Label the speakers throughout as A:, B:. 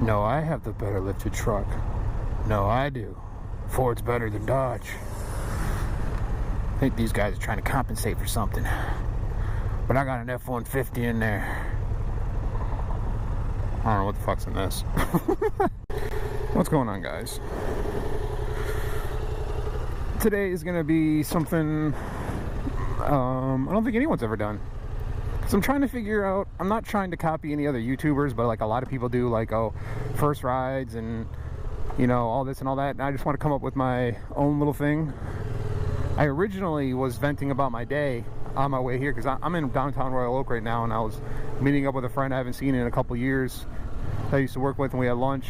A: No, I have the better lifted truck. No, I do. Ford's better than Dodge. I think these guys are trying to compensate for something. But I got an F-150 in there. I don't know what the fuck's in this. What's going on, guys? Today is gonna be something I don't think anyone's ever done. So I'm trying to figure out, I'm not trying to copy any other YouTubers, but like a lot of people do, like, oh, first rides and, you know, all this and all that. And I just want to come up with my own little thing. I originally was venting about my day on my way here because I'm in downtown Royal Oak right now, and I was meeting up with a friend I haven't seen in a couple years that I used to work with, and we had lunch.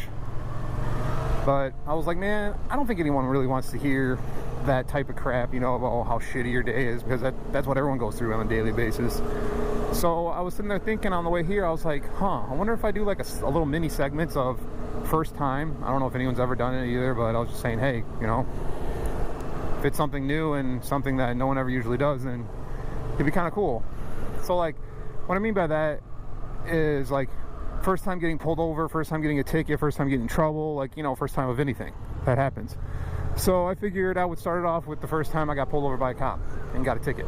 A: But I was like, man, I don't think anyone really wants to hear that type of crap, you know, about how shitty your day is, because that's what everyone goes through on a daily basis. So I was sitting there thinking on the way here, I was like, I wonder if I do like a little mini segments of first time. I don't know if anyone's ever done it either, but I was just saying, hey, you know, if it's something new and something that no one ever usually does, then it'd be kind of cool. So like, what I mean by that is like first time getting pulled over, first time getting a ticket, first time getting in trouble, like, you know, first time of anything that happens. So I figured I would start it off with the first time I got pulled over by a cop and got a ticket.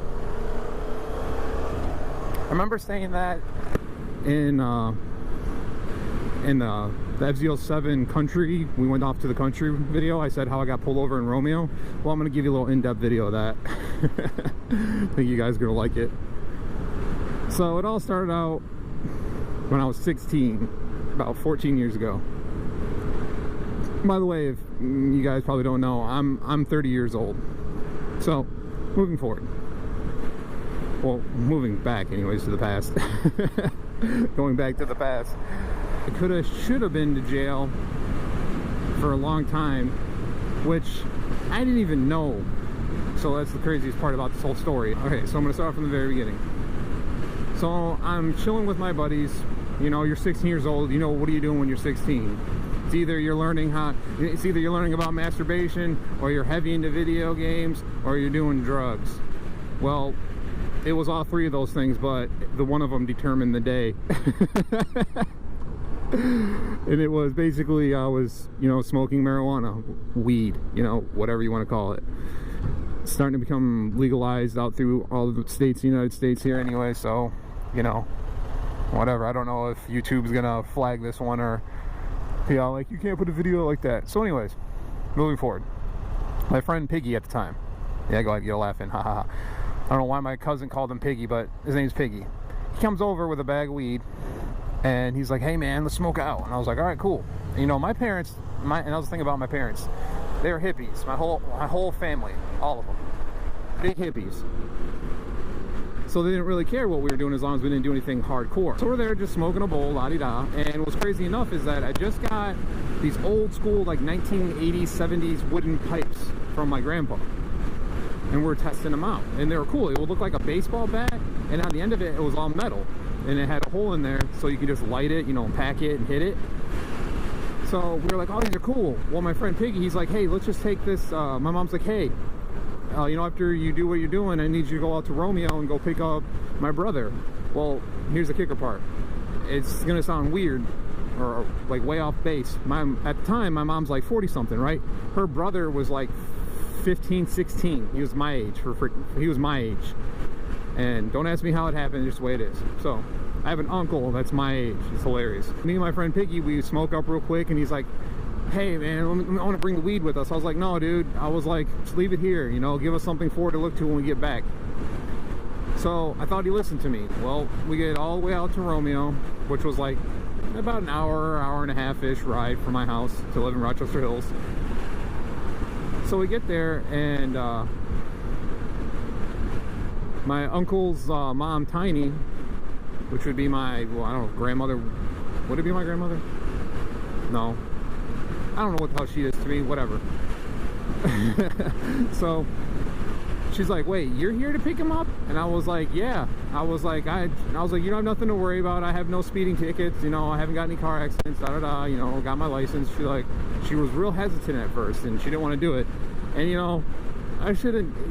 A: I remember saying that in the FZ07 country, we went off to the country video. I said how I got pulled over in Romeo. Well, I'm gonna give you a little in-depth video of that. I think you guys are gonna like it. So it all started out when I was 16, about 14 years ago. By the way, if you guys probably don't know, I'm 30 years old. So, moving forward. Well, moving back anyways to the past. Going back to the past. I should have been to jail for a long time, which I didn't even know. So that's the craziest part about this whole story. Okay, so I'm gonna start from the very beginning. So I'm chilling with my buddies. You know, you're 16 years old, you know, what are you doing when you're 16? It's either you're learning about masturbation, or you're heavy into video games, or you're doing drugs. Well, it was all three of those things, but the one of them determined the day. And it was basically, I was, you know, smoking marijuana, weed, you know, whatever you want to call it. It's starting to become legalized out through all the states, the United States here anyway, so, you know, whatever. I don't know if YouTube's gonna flag this one, or, you know, like, you can't put a video like that. So anyways, moving forward. My friend Piggy at the time. Yeah, go ahead, you're laughing, ha ha ha. I don't know why my cousin called him Piggy, but his name's Piggy. He comes over with a bag of weed, and he's like, hey man, let's smoke out. And I was like, all right, cool. And, you know, my parents, and I was thinking about my parents, they were hippies. My whole family, all of them, big hippies. So they didn't really care what we were doing as long as we didn't do anything hardcore. So we're there just smoking a bowl, la-di-da. And what's crazy enough is that I just got these old school, like 1980s, 70s wooden pipes from my grandpa. And we're testing them out. And they were cool. It would look like a baseball bat, and on the end of it, it was all metal. And it had a hole in there, so you could just light it, you know, pack it and hit it. So we were like, oh, these are cool. Well, my friend Piggy, he's like, hey, let's just take this. My mom's like, hey, you know, after you do what you're doing, I need you to go out to Romeo and go pick up my brother. Well, here's the kicker part. It's gonna sound weird, or like way off base. At the time, my mom's like 40 something, right? Her brother was like 15, 16. He was my age. He was my age. And don't ask me how it happened, just the way it is. So I have an uncle that's my age. It's hilarious. Me and my friend Piggy, we smoke up real quick, and he's like, hey man, I want to bring the weed with us. I was like, no dude. I was like, just leave it here, you know, give us something forward to look to when we get back. So I thought he listened to me. Well, we get all the way out to Romeo, which was like about an hour and a half-ish ride from my house to live in Rochester Hills. So we get there, and my uncle's mom, Tiny, which would be my, well, I don't know, grandmother. Would it be my grandmother? No. I don't know what the hell she is to me, whatever. So she's like, wait, you're here to pick him up? And I was like, yeah. I was like, you don't have nothing to worry about. I have no speeding tickets, you know, I haven't got any car accidents, you know, got my license. She was real hesitant at first, and she didn't want to do it. And, you know,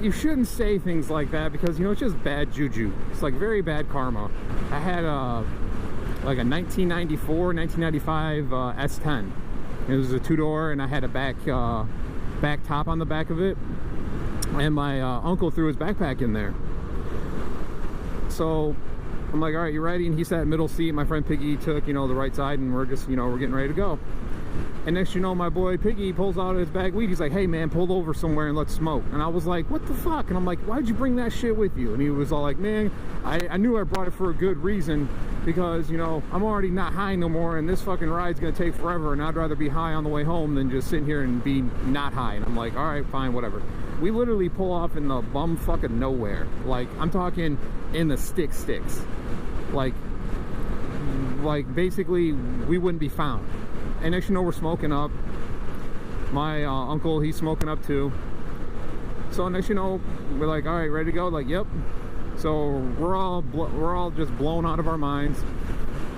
A: you shouldn't say things like that, because, you know, it's just bad juju. It's like very bad karma. I had like a 1994, 1995 S10. It was a 2-door, and I had a back top on the back of it. And my uncle threw his backpack in there. So I'm like, all right, you ready? And he sat middle seat. My friend Piggy took, you know, the right side, and we're just, you know, we're getting ready to go. And next you know, my boy Piggy pulls out his bag of weed. He's like, hey man, pull over somewhere and let's smoke. And I was like, what the fuck? And I'm like, why'd you bring that shit with you? And he was all like, man, I knew I brought it for a good reason, because, you know, I'm already not high no more, and this fucking ride's gonna take forever, and I'd rather be high on the way home than just sitting here and be not high. And I'm like, all right, fine, whatever. We literally pull off in the bum fucking nowhere. Like, I'm talking in the sticks. Like basically we wouldn't be found. And next you know, we're smoking up. My uncle, he's smoking up too. So next you know, we're like, all right, ready to go? Like, yep. So we're all just blown out of our minds.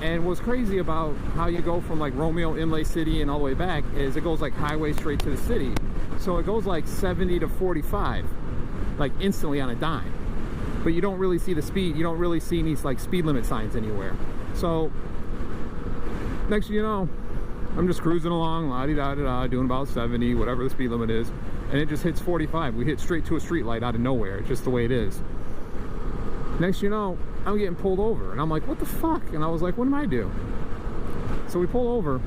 A: And what's crazy about how you go from like Romeo, Imlay City and all the way back is it goes like highway straight to the city. So it goes like 70 to 45, like instantly on a dime. But you don't really see the speed. You don't really see any like speed limit signs anywhere. So next you know, I'm just cruising along, la-di-da-da-da, doing about 70, whatever the speed limit is, and it just hits 45. We hit straight to a street light out of nowhere. It's just the way it is. Next you know, I'm getting pulled over, and I'm like, what the fuck? And I was like, what did I do? So we pull over.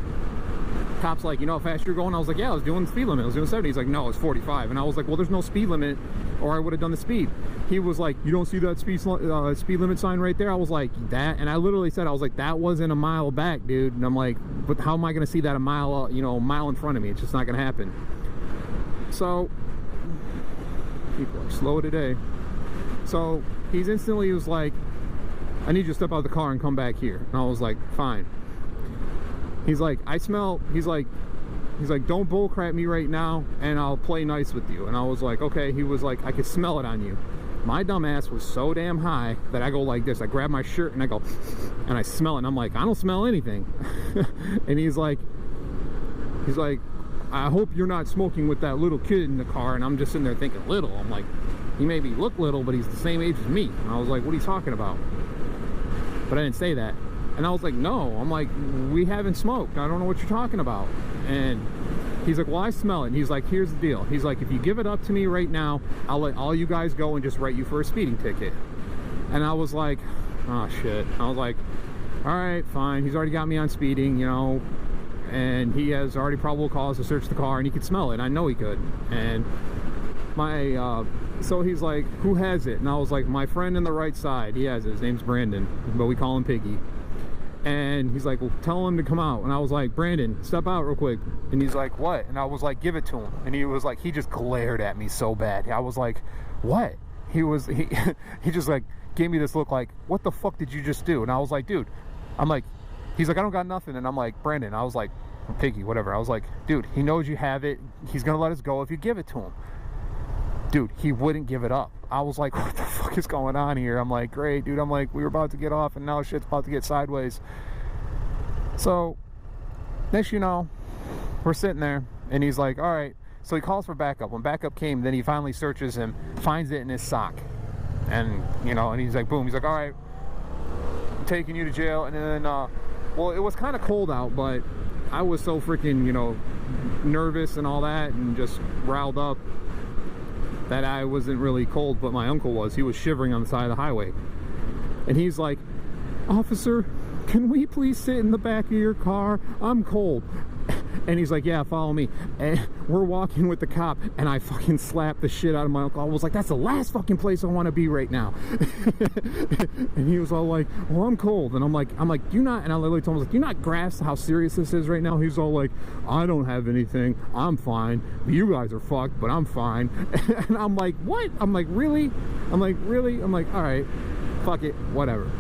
A: Cop's like, you know how fast you're going? I was like, yeah, I was doing the speed limit. I was doing 70. He's like, no, it's 45. And I was like, well, there's no speed limit, or I would have done the speed. He was like, you don't see that speed limit sign right there? I was like, that? And I literally said, I was like, that wasn't a mile back, dude. And I'm like, but how am I going to see that a mile, you know, a mile in front of me? It's just not going to happen. So people are slow today. So he's instantly, he was like, I need you to step out of the car and come back here. And I was like, fine. He's like, he's like, don't bullcrap me right now, and I'll play nice with you. And I was like, okay. He was like, I could smell it on you. My dumb ass was so damn high that I go like this. I grab my shirt and I go, and I smell it. And I'm like, I don't smell anything. And he's like, I hope you're not smoking with that little kid in the car. And I'm just sitting there thinking, little. I'm like, he maybe look little, but he's the same age as me. And I was like, what are you talking about? But I didn't say that. And I was like, no. I'm like, we haven't smoked. I don't know what you're talking about. And he's like, well, I smell it. And he's like, here's the deal. He's like, if you give it up to me right now, I'll let all you guys go and just write you for a speeding ticket. And I was like, oh shit. I was like, all right, fine. He's already got me on speeding, you know, and he has already probable cause to search the car, and he could smell it. I know he could. And my so he's like, who has it? And I was like, my friend on the right side, he has it. His name's Brandon, but we call him Piggy. And he's like, well, tell him to come out. And I was like, Brandon, step out real quick. And he's like, what? And I was like, give it to him. And he was like, he just glared at me so bad. I was like, what? He just like gave me this look like, what the fuck did you just do? And I was like, dude, I'm like, he's like, I don't got nothing. And I'm like, Brandon, I was like, Piggy, whatever. I was like, dude, he knows you have it. He's gonna let us go if you give it to him. Dude, he wouldn't give it up. I was like, what the fuck is going on here? I'm like, great, dude. I'm like, we were about to get off, and now shit's about to get sideways. So next you know, we're sitting there, and he's like, all right. So he calls for backup. When backup came, then he finally searches him, finds it in his sock. And, you know, and he's like, boom. He's like, all right, I'm taking you to jail. And then, well, it was kind of cold out, but I was so freaking, you know, nervous and all that, and just riled up, that I wasn't really cold, but my uncle was. He was shivering on the side of the highway. And he's like, officer, can we please sit in the back of your car? I'm cold. And he's like, yeah, follow me. And we're walking with the cop, and I fucking slapped the shit out of my uncle. I was like, that's the last fucking place I want to be right now. And he was all like, well, I'm cold. And I'm like, do you not? And I literally told him, I was like, do you not grasp how serious this is right now? He's all like, I don't have anything. I'm fine. You guys are fucked, but I'm fine. And I'm like, what? I'm like, really? I'm like, really? I'm like, all right, fuck it, whatever.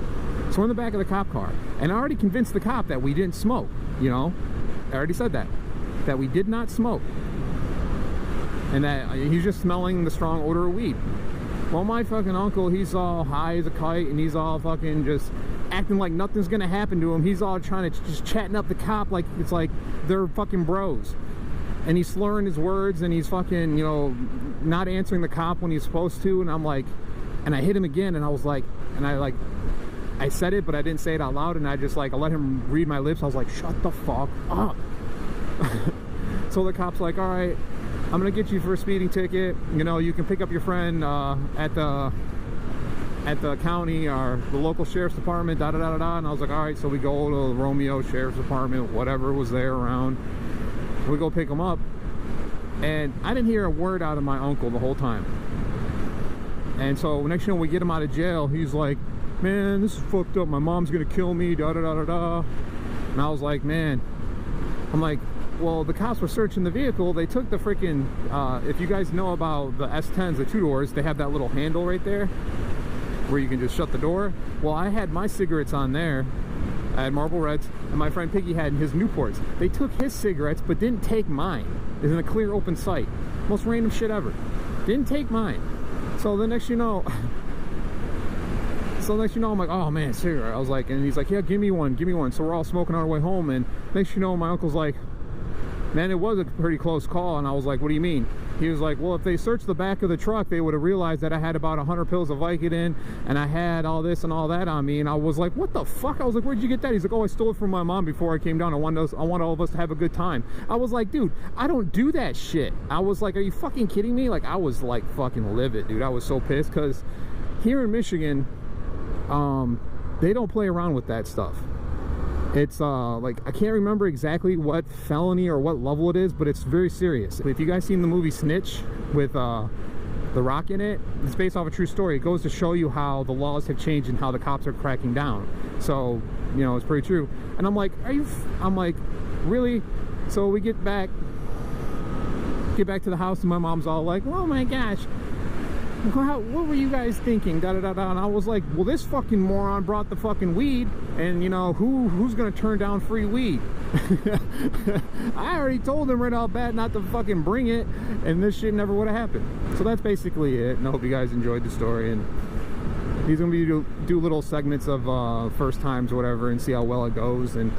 A: So we're in the back of the cop car, and I already convinced the cop that we didn't smoke, you know? I already said that we did not smoke, and that he's just smelling the strong odor of weed. Well, my fucking uncle, he's all high as a kite, and he's all fucking just acting like nothing's gonna happen to him. He's all trying to just chatting up the cop like it's like they're fucking bros, and he's slurring his words, and he's fucking, you know, not answering the cop when he's supposed to. And I'm like, and I hit him again, and I was like, and I like I said it, but I didn't say it out loud, and I just like, I let him read my lips. I was like, shut the fuck up. So the cop's like, all right, I'm gonna get you for a speeding ticket. You know, you can pick up your friend at the county or the local sheriff's department, da da da da da. And I was like, all right. So we go to the Romeo Sheriff's Department, whatever was there around. We go pick him up, and I didn't hear a word out of my uncle the whole time. And so next thing we get him out of jail, he's like, man, this is fucked up. My mom's gonna kill me, da da da da da. And I was like, man, I'm like, well, the cops were searching the vehicle. They took the freaking, if you guys know about the S10s, the 2-doors, they have that little handle right there where you can just shut the door. Well, I had my cigarettes on there. I had Marlboro Reds, and my friend Piggy had his Newports. They took his cigarettes, but didn't take mine. It's in a clear, open sight. Most random shit ever. Didn't take mine. So the next you know, I'm like, oh man, cigarette. I was like, and he's like, yeah, give me one, give me one. So we're all smoking on our way home, and next you know, my uncle's like, man, it was a pretty close call. And I was like, what do you mean? He was like, well, if they searched the back of the truck, they would have realized that I had about 100 pills of Vicodin, and I had all this and all that on me. And I was like, what the fuck? I was like, where'd you get that? He's like, oh, I stole it from my mom before I came down. I want all of us to have a good time. I was like, dude, I don't do that shit. I was like, are you fucking kidding me? Like, I was like fucking livid, dude. I was so pissed, because here in Michigan, they don't play around with that stuff. It's like, I can't remember exactly what felony or what level it is, but it's very serious. If you guys seen the movie Snitch with The Rock in it, it's based off a true story. It goes to show you how the laws have changed and how the cops are cracking down. So, you know, it's pretty true. And I'm like, I'm like, really? So we get back to the house, and my mom's all like, oh my gosh, what were you guys thinking, da da da da. And I was like, well, this fucking moron brought the fucking weed, and you know, who's gonna turn down free weed? I already told him right off bat not to fucking bring it, and this shit never would have happened. So that's basically it, and I hope you guys enjoyed the story. And he's gonna be do little segments of first times or whatever, and see how well it goes. And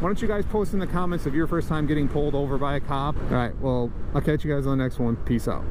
A: why don't you guys post in the comments of your first time getting pulled over by a cop? All right, well, I'll catch you guys on the next one. Peace out.